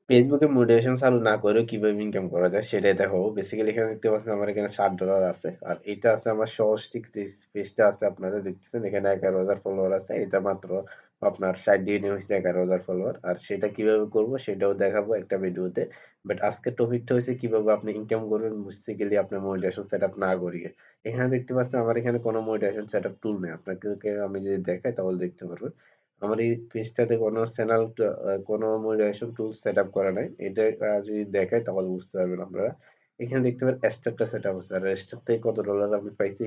ফেসবুকে মোটিভেশন চালু না করেও কিভাবে ইনকাম করা যায় সেটাই দেখাবো। বেসিক্যালি এখানে দেখতে পাচ্ছেন আমার এখানে $60 আছে। আর এটা আছে আমার সহজটিক যে পেজটা আছে আপনারা দেখতেছেন এখানে 11,000 ফলোয়ার আছে। এটা মাত্র আপনার ৬০ দিনে হইছে 11,000 ফলোয়ার। আর সেটা কিভাবে করব সেটাও দেখাবো একটা ভিডিওতে। বাট আজকের টপিকটা হইছে কিভাবে আপনি ইনকাম করবেন বেসিক্যালি আপনার মোটিভেশন সেটআপ না করিয়ে। এখানে দেখতে পাচ্ছেন আমার এখানে কোনো মোটিভেশন সেটআপ টুল নেই। আপনাদেরকে আমি যদি দেখাই তাহলে দেখতে পারবেন। আমার এই পেজটাতে কোনো কোনো মোটিভেশন টুলস সেটআপ করা নাই। এটা যদি দেখাই তাহলে বুঝতে পারবেন আপনারা। এখানে দেখতে পারেন স্টারটা সেটআপ আছে। আর স্টার থেকে কত ডলার আমি পাইছি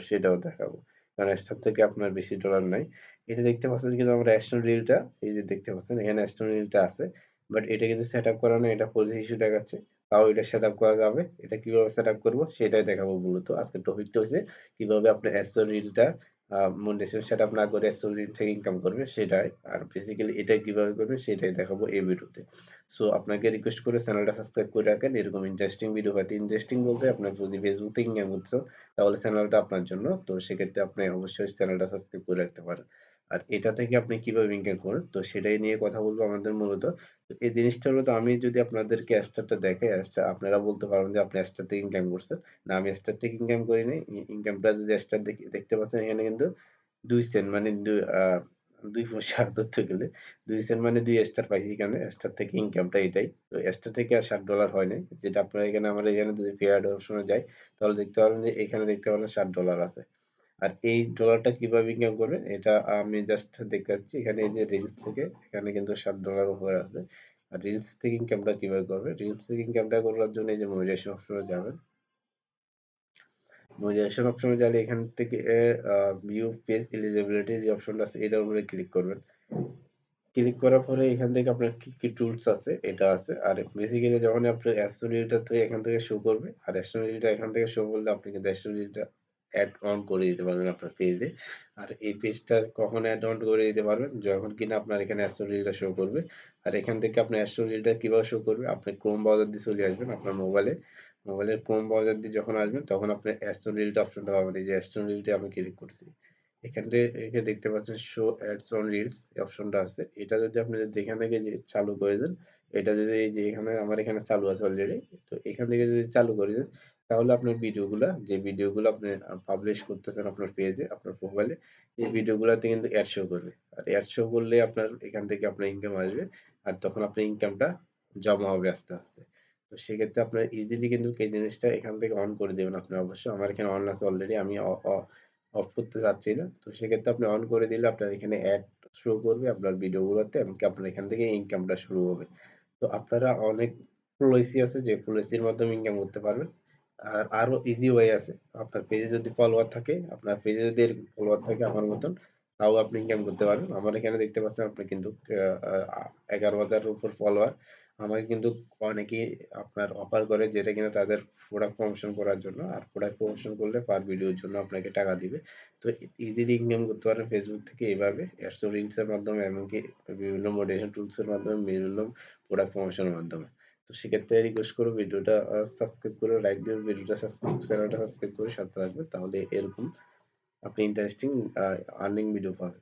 সেটাও দেখাবো। কারণ স্টার থেকে আপনার বেশি ডলার নাই। এটা দেখতে পাচ্ছেন কিন্তু আমার অ্যাস্টন রিলটা এই যে দেখতে পাচ্ছেন এখানে অ্যাস্টন রিলটা আছে। বাট এটা কিন্তু সেটআপ করা নাই। এটা পলিসি ইস্যু দেখাচ্ছে। তাও এটা সেটআপ করা যাবে। এটা কিভাবে সেটআপ করব সেটাই দেখাবো মূলত। আজকের টপিকটা হইছে কিভাবে আপনি অ্যাস্টন রিলটা মনিটাইজেশন সেটআপ না করে স্টোরি থেকে ইনকাম করবে সেটাই। আর বেসিক্যালি এটা কিভাবে করবে সেটাই দেখাবো এই ভিডিওতে। সো আপনাকে রিকোয়েস্ট করে চ্যানেলটা সাবস্ক্রাইব করে রাখেন। এরকম ইন্টারেস্টিং ভিডিও পাইতে ইন্টারেস্টিং বলতে আপনার যদি ফেসবুক থেকে ইনকাম করছেন তাহলে চ্যানেলটা আপনার জন্য। তো সেক্ষেত্রে আপনি অবশ্যই চ্যানেলটা সাবস্ক্রাইব করে রাখতে পারেন। আর এটা থেকে আপনি কিভাবে ইনকাম করেন তো সেটাই নিয়ে কথা বলবো আমাদের মূলত। তো এই জিনিসটা হলো তো আমি যদি আপনাদেরকে অ্যাস্টারটা দেখাই আপনারা বলতে পারবেন যে আপনি অ্যাস্টার থেকে ইনকাম করছেন। না আমি অ্যাস্টার থেকে ইনকাম করি নাই। ইনকামটা যদি অ্যাস্টার দেখতে পাচ্ছেন এখানে কিন্তু ২ সেন্ট মানে ২ পয়সা ধরতে গেলে ২ সেন্ট মানে ২ স্টার পাইছি এখানে। স্টার থেকে ইনকামটা এটাই। তো স্টার থেকে আর $৬০ হয় নাই। যেটা আপনারা এখানে আমার এখানে যদি পেয়ার্ড অপশনে যাই তাহলে দেখতে পারবেন যে এখানে দেখতে পারবেন $৬০ আছে। আর এই ডলারটা কিভাবে ইনকাম করবেন এটা আমি জাস্ট দেখাচ্ছি। এখানে এই যে রিলস থেকে এখানে কিন্তু $৬০ উপরে আছে। আর রিলস থেকে ইনকামটা কিভাবে করবেন? রিলস থেকে ইনকামটা করার জন্য এই যে মনিটাইজেশন অপশনে যাবেন। মনিটাইজেশন অপশনে গেলে এখান থেকে আ ভিউ পেজ এলিজিবিলিটি যে অপশনটা আছে এটার উপরে ক্লিক করবেন। ক্লিক করার পরে এখান থেকে আপনার কি টুলস আছে এটা আছে। আর বেসিক্যালি যখনই আপনার অ্যাস্টোরিয়ালটা তো এখান থেকে শো করবে। আর অ্যাস্টোরিয়ালটা এখান থেকে শো করলে আপনি কিন্তু অ্যাস্টোরিয়ালটা এড অন করে দিতে পারবেন আপনার পেজে। আর এই পেজটা কখন এড অন করে দিতে পারবেন? যখন কিনা আপনার এখানে অ্যাস্টোরিয়ালটা শো করবে। আর এখান থেকে আপনার অ্যাস্টোরিয়ালটা কিভাবে শো করবে? আপনি ক্রোম ব্রাউজার দিয়ে চলে আসবেন আপনার মোবাইলে। মোবাইলের ক্রোম ব্রাউজার দিয়ে যখন আসবেন তখন আপনি অ্যাস্টোরিয়ালটা অপশনটা পাবেন। এই যে অ্যাস্টোরিয়ালটা আমি ক্লিক করছি। এখানে দেখতে পাচ্ছেন শো অ্যাডস অন রিলস এই অপশনটা আছে। এটা যদি আপনি যদি এখান থেকে যে চালু করে দেন, এটা যদি এই যে এখানে আমার এখানে চালু আছে অলরেডি। তো এখান থেকে যদি চালু করে দেন, তাহলে আপনার ভিডিওগুলা যে ভিডিওগুলো আপনি পাবলিশ করতেছেন আপনার পেজে, আপনার প্রোফাইলে, এই ভিডিওগুলাতে কিন্তু এড শো করবে। আর এড শো করলে আপনার এখান থেকে আপনার ইনকাম আসবে। আর তখন আপনার ইনকামটা জমা হবে আস্তে, আস্তে। তো সেক্ষেত্রে আপনার ইজিলি কিন্তু এই জিনিসটা এখান থেকে অন করে দিবেন আপনি অবশ্যই। আমার এখানে অন আছে অলরেডি। আমি অ অ অফ করতে চাচ্ছি না। তো সেক্ষেত্রে আপনি অন করে দিলে আপনার এখানে অ্যাড শো করবে আপনার ভিডিওগুলোতে এমনকি আপনার এখান থেকে ইনকামটা শুরু হবে। তো আপনারা অনেক পলিসি আছে যে পলিসির মাধ্যমে ইনকাম করতে পারবেন। আর আরো ইজি ওয়ে আছে। আপনার পেজে যদি ফলোয়ার থাকে, আপনার পেজে যদি এরকম ফলোয়ার থাকে আমার মতন, তাও আপনি ইনকাম করতে পারবেন। আমার এখানে দেখতে পাচ্ছেন আপনি কিন্তু আ আ ১১,০০০ এর উপর ফলোয়ার। আমাকে কিন্তু অনেকেই আপনার অফার করে যেটা কিনা তাদের প্রোডাক্ট প্রমোশন করার জন্য। আর প্রোডাক্ট প্রমোশন করলে পার ভিডিওর জন্য আপনাকে টাকা দিবে। তো ইজিলি ইনকাম করতে পারেন ফেসবুক থেকে এভাবে অ্যাডস ও রিলস এর মাধ্যমে এমনকি বিভিন্ন মোটিভেশন টুলস এর মাধ্যমে, বিভিন্ন প্রোডাক্ট প্রমোশনের মাধ্যমে। তো সেক্ষেত্রে রিকোয়েস্ট করব ভিডিওটা সাবস্ক্রাইব করে লাইক দিবেন, ভিডিওটা চ্যানেলটা সাবস্ক্রাইব করে সাথে রাখবেন। তাহলে এরকম আপনি ইন্টারেস্টিং আ আর্নিং ভিডিও পাবেন।